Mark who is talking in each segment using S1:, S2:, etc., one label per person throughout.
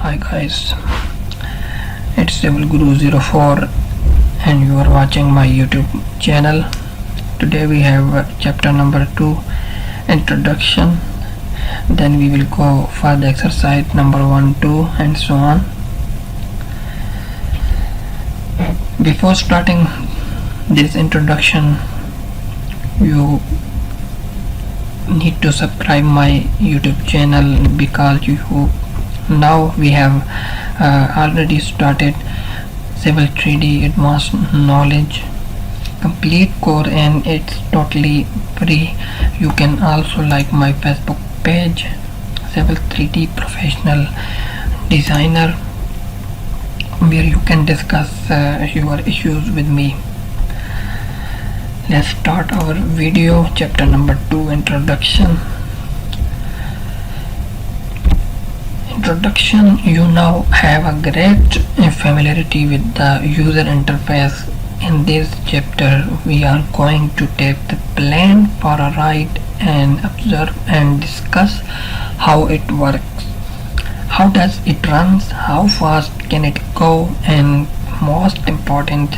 S1: Hi guys, it's Civil Guru 04 and you are watching my YouTube channel. Today we have chapter number 2, introduction. Then we will go for the exercise number 1, 2 and so on. Before starting this introduction, you need to subscribe my YouTube channel because now we have already started Civil 3D Advanced Knowledge complete course and it's totally free. You can also like my Facebook page Civil 3D Professional Designer, where you can discuss your issues with me. Let's start our video. Chapter number 2, introduction. You now have a great familiarity with the user interface. In this chapter we are going to take the plan for a ride and observe and discuss how it works. How does it run? How fast can it go? And most important,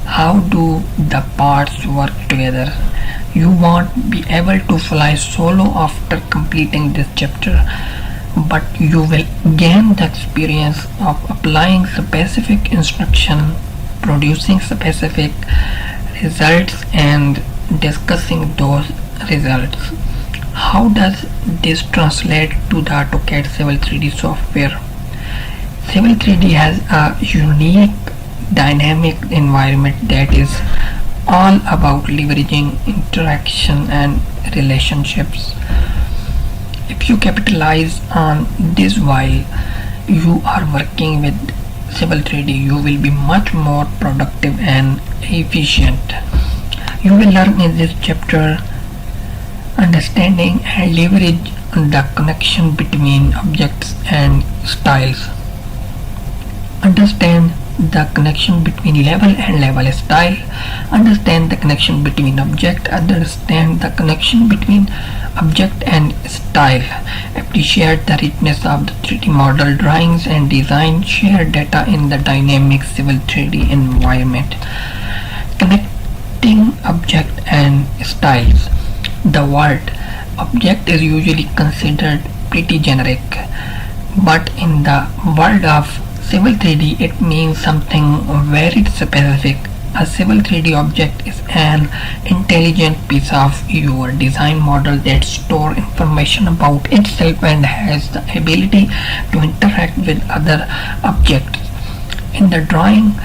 S1: how do the parts work together? You won't be able to fly solo after completing this chapter, but you will gain the experience of applying specific instruction, producing specific results and discussing those results. How does this translate to the AutoCAD Civil 3D software? Civil 3D has a unique dynamic environment that is all about leveraging interaction and relationships. If you capitalize on this while you are working with Civil 3D, you will be much more productive and efficient. You will learn in this chapter understanding and leverage the connection between objects and styles. Understand the connection between level and level style. Understand the connection between object. Understand the connection between object and style. Appreciate the richness of the 3D model drawings and design. Share data in the dynamic Civil 3D environment. Connecting object and styles. The word object is usually considered pretty generic, but in the world of Civil 3D it means something very specific. A Civil 3D object is an intelligent piece of your design model that stores information about itself and has the ability to interact with other objects. In the drawing,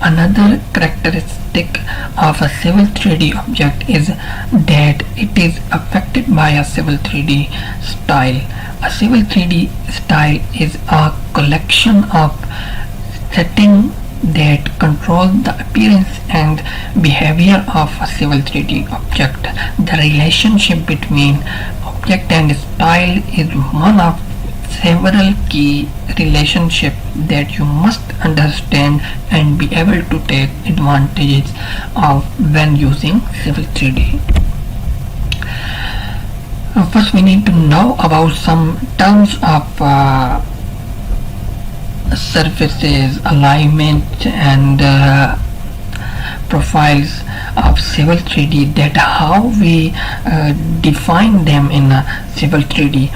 S1: another characteristic of a Civil 3D object is that it is affected by a Civil 3D style. A Civil 3D style is a collection of settings that control the appearance and behavior of a Civil 3D object. The relationship between object and style is one of several key relationships that you must understand and be able to take advantages of when using Civil 3D. First we need to know about some terms of surfaces, alignment and profiles of Civil 3D, that how we define them in Civil 3D.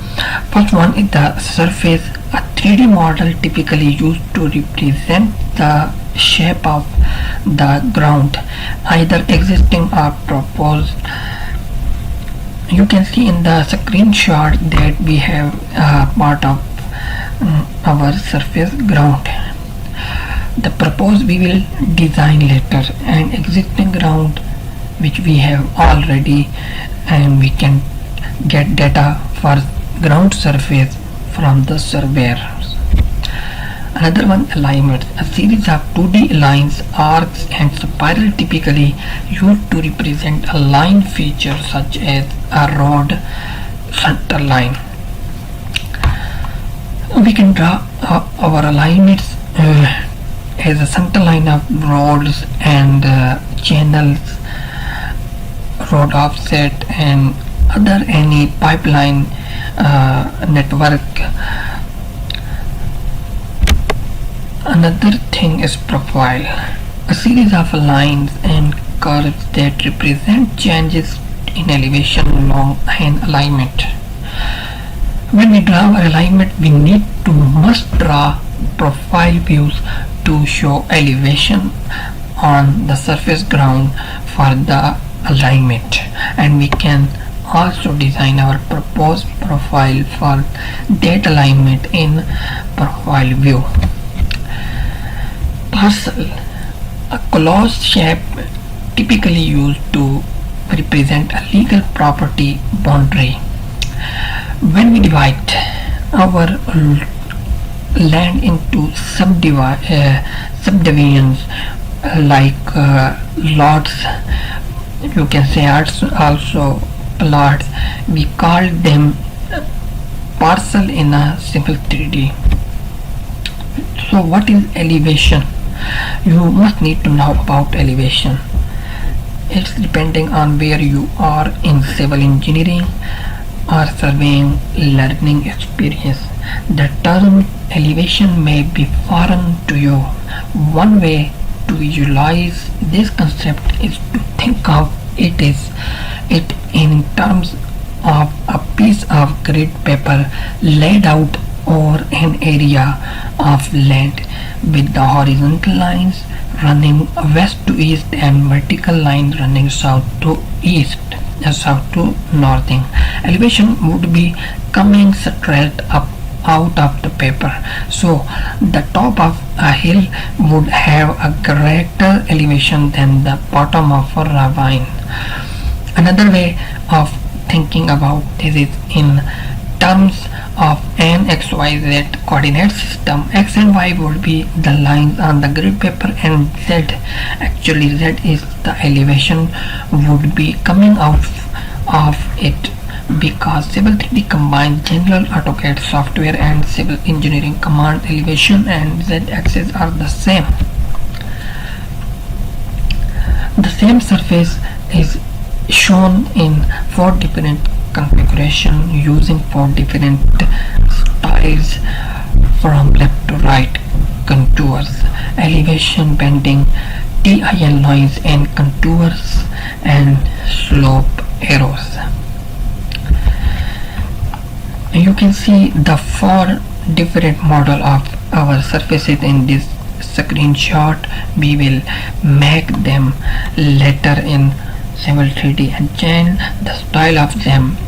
S1: First one is the surface. A 3D model typically used to represent the shape of the ground, either existing or proposed. You can see in the screenshot that we have part of our surface ground. The proposed we will design later, and existing ground which we have already, and we can get data for ground surface from the surveyors. Another one, alignment. A series of 2D lines, arcs and spiral typically used to represent a line feature such as a road center line. We can draw our alignments as a center line of roads and channels, road offset and other any pipeline network. Another thing is profile, a series of lines and curves that represent changes in elevation along an alignment. When we draw our alignment, we must draw profile views to show elevation on the surface ground for the alignment, and we can also design our proposed profile for that alignment in profile view. Parcel, a closed shape typically used to represent a legal property boundary. When we divide our land into subdivisions like lots, you can say also plots, we call them parcel in a simple 3D. So what is elevation? You must need to know about elevation. It's depending on where you are in civil engineering or surveying learning experience. The term elevation may be foreign to you. One way to visualize this concept is to think of it in terms of a piece of grid paper laid out over an area of land with the horizontal lines running west to east and vertical lines running south to northing. Elevation would be coming straight up out of the paper, so the top of a hill would have a greater elevation than the bottom of a ravine. Another way of thinking about this is in terms of an XYZ coordinate system. X and Y would be the lines on the grid paper, and Z, actually Z is the elevation, would be coming out of it, because Civil 3D combines general AutoCAD software and civil engineering command. Elevation and Z-axis are the same. The same surface is shown in 4 different configurations using 4 different styles from left to right: contours, elevation, bending, TIL lines and contours, and slope arrows. You can see the 4 different model of our surfaces in this screenshot. We will make them later in Civil 3D and change the style of them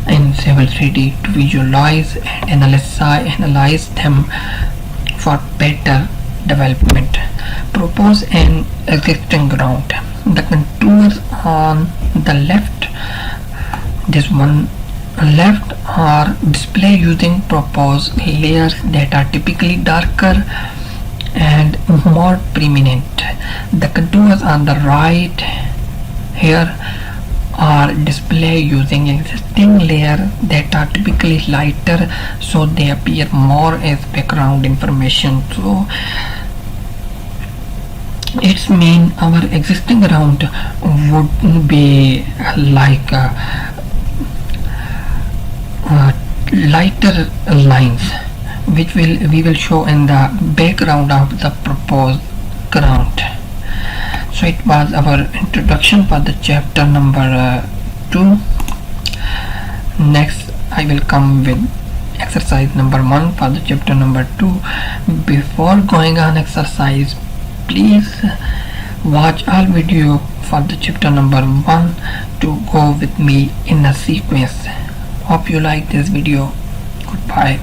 S1: in Civil 3D to visualize and analyze them for better development. Propose an existing ground. The contours on the left, are displayed using proposed layers that are typically darker and more prominent. The contours on the right here are displayed using existing layers that are typically lighter, so they appear more as background information. So it means our existing ground would be like lighter lines, which we will show in the background of the proposed ground. So it was our introduction for the chapter number 2. Next I will come with exercise number 1 for the chapter number 2. Before going on exercise, please watch all video for the chapter number 1 to go with me in a sequence. Hope you like this video. Goodbye.